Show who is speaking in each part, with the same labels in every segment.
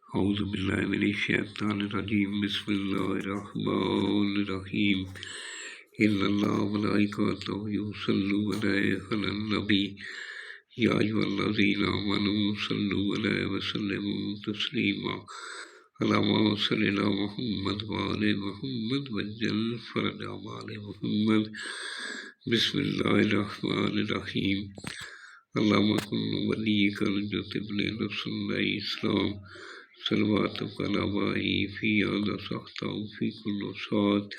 Speaker 1: اعوذ باللہ من الشیطان الرجیم بسم اللہ الرحمن الرحیم ان اللہ وملائکتہ یصلون علی النبی یا ایھا الذین آمنوا صلوا علیہ وسلموا تسلیما اللہم صل علی محمد وعلی محمد وجل فرج آل محمد بسم اللہ الرحمن الرحیم اللہم کن ولیک الجت ابن رسول اللہ اسلام صلواتک علی آبائی فی آدھا سختہ فی کل سات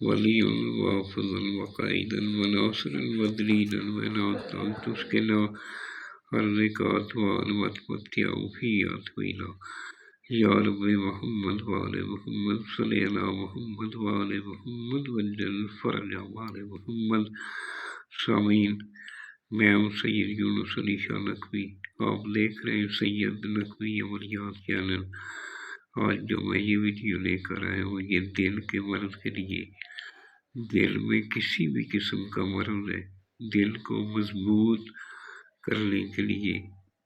Speaker 1: ولی وافظا وقائدا وناصرا ودلیلا وناتا تسکنا الرکات وانمت متیع فی آتوینا یا رب محمد وآل محمد صلی علی محمد وآل محمد وجل فرج آل محمد. سامعین، میں ہوں سید یونس علی شاہ نقوی. آپ دیکھ رہے ہیں سید نقوی عملیات چینل. آج جو میں یہ ویڈیو لے کر آیا ہوں یہ دل کے مرض کے لیے. دل میں کسی بھی قسم کا مرض ہے، دل کو مضبوط کرنے کے لیے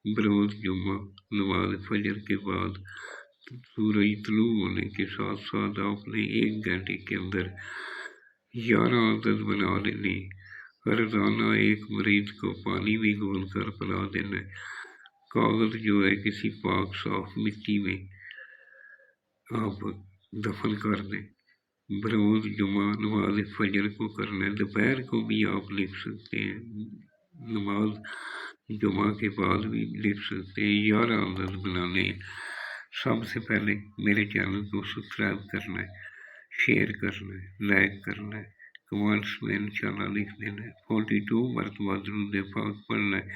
Speaker 1: بروز جمعہ نماز فجر کے بعد سورج طلوع ہونے کے ساتھ ساتھ آپ نے 1 گھنٹے کے اندر 11 عدد بنا لینے. روزانہ ایک مریض کو پانی میں گھول کر پلا دینا. کاغذ جو ہے کسی پاک صاف مٹی میں آپ دفن کر دیں. بروز جمعہ نماز فجر کو کرنا ہے. دوپہر کو بھی آپ لکھ سکتے ہیں، نماز جمعہ کے بعد بھی لکھ سکتے ہیں. 11 عدد بنانے ہیں. سب سے پہلے میرے چینل کو سبسکرائب کرنا ہے، شیئر کرنا ہے، لائک کرنا ہے، کمنٹس میں انشاءاللہ لکھ دینا ہے. 42 مرتبہ درود پاک پڑھنا ہے.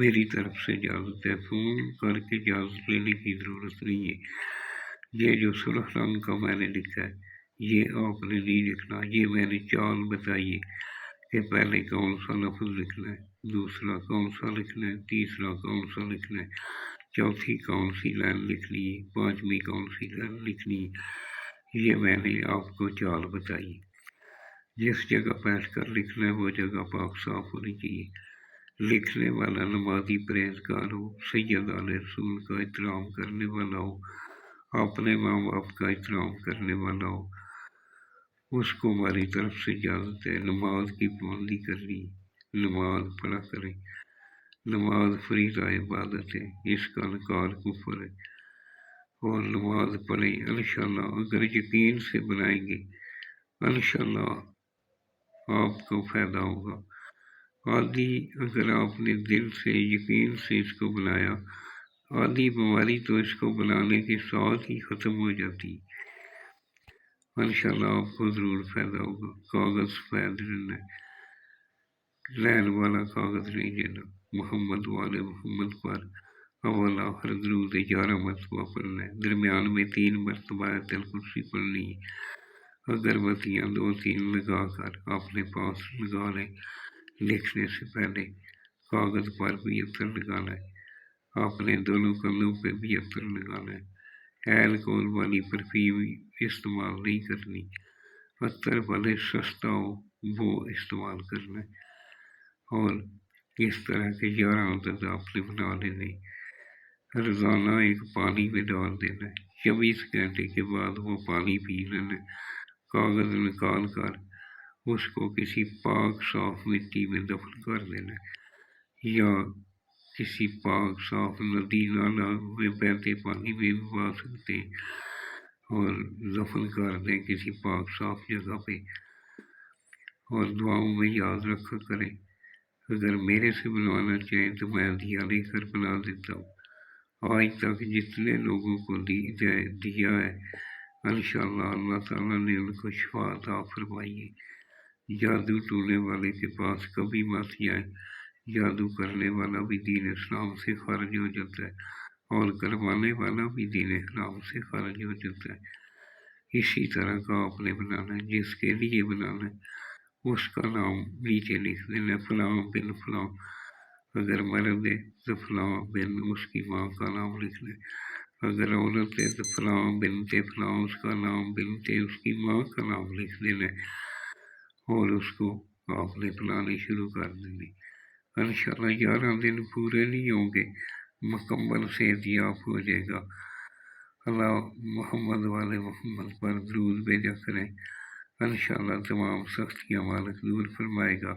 Speaker 1: میری طرف سے اجازت ہے، فون کر کے اجازت لینے کی ضرورت نہیں ہے. یہ جو سرخ رنگ کا میں نے لکھا ہے یہ آپ نے نہیں لکھنا. یہ میں نے چال بتائی ہے کہ پہلے کون سا لفظ لکھنا ہے، دوسرا کون سا لکھنا ہے، تیسرا کون سا لکھنا ہے، چوتھی کون سی لائن لکھنی ہے، پانچویں کون سی لائن لکھنی ہے. یہ میں نے آپ کو چال بتائی. جس جگہ بیٹھ کر لکھنا ہے وہ جگہ پاک صاف ہونی چاہیے. لکھنے والا نمازی پرہیزگار ہو، سید آل رسول کا احترام کرنے والا ہو، اپنے ماں باپ کا احترام کرنے والا ہو. اس کو ہماری طرف سے اجازت ہے نماز کی پابندی کرنی. نماز پڑھا کریں. نماز فریضہ عبادت ہے، اس کا انکار کفر ہے. اور نماز پڑھیں انشاءاللہ. اگر یقین سے بنائیں گے انشاءاللہ آپ کو فائدہ ہوگا. آدھی اگر آپ نے دل سے یقین سے اس کو بنایا، آدھی بیماری تو اس کو بنانے کے ساتھ ہی ختم ہو جاتی. انشاءاللہ آپ کو ضرور فائدہ ہوگا. کاغذ سفید لینا ہے، لین والا کاغذ نہیں لینا. محمد والے محمد پر اول آخر درود 11 مرتبہ پڑھنا ہے. درمیان میں 3 مرتبہ آیت الکرسی پڑھنی ہے. اگربتیاں 2-3 لگا کر اپنے پاس لگا لیں. لکھنے سے پہلے کاغذ پر بھی عطر لگانا ہے. اپنے دونوں کندھوں پہ بھی عطر لگانا ہے. الکحل والی پرفیوم استعمال نہیں کرنی. عطر بھلے سستا ہو وہ استعمال کرنا ہے. اور اس طرح کے 11 عدد آپ نے بنا لینے. روزانہ ایک پانی میں ڈال دینا ہے. 24 گھنٹے کے بعد وہ پانی پی لینا ہے. کاغذ نکال کر اس کو کسی پاک صاف مٹی میں دفن کر دینا ہے، یا کسی پاک صاف ندی نالا میں بہتے پانی میں ڈبا سکتے ہیں اور دفن کر دیں کسی پاک صاف جگہ پہ. اور دعاؤں میں یاد رکھا کریں. اگر میرے سے بنوانا چاہیں تو میں ہدیہ لے کر بنا دیتا ہوں. آج تک جتنے لوگوں کو دیا ہے انشاءاللہ اللہ تعالیٰ نے ان کو شفا عطا فرمائی ہے. جادو ٹونے والے کے پاس کبھی مت جائیں. جادو کرنے والا بھی دین اسلام سے خارج ہو جاتا ہے اور کروانے والا بھی دین اسلام سے خارج ہو جاتا ہے. اسی طرح کا آپ نے بنانا ہے. جس کے لیے بنانا ہے اس کا نام نیچے لکھ دینا. فلاں بن فلاں. اگر مرد ہے تو فلاں بن اس کی ماں کا نام لکھنا ہے. اگر عورت ہے تو فلاں بنتے فلاں اس کا نام، بنتے اس کی ماں کا نام لکھ دینا ہے. اور اس کو آپ نے بنانے شروع کر دیں. انشاءاللہ 11 دن پورے نہیں ہوں گے، مکمل صحت یاب ہو جائے گا. اللہ محمد والے محمد پر درود بھیجا کریں، انشاءاللہ تمام سختیاں مالک دور فرمائے گا۔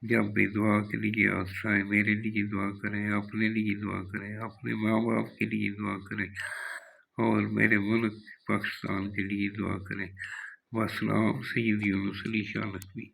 Speaker 1: جب بھی دعا کے لیے آسائیں، میرے لیے دعا کریں، اپنے لیے دعا کریں، اپنے ماں باپ کے لیے دعا کریں، اور میرے ملک پاکستان کے لیے دعا کریں۔ والسلام سید یونس علی شاہ نقوی۔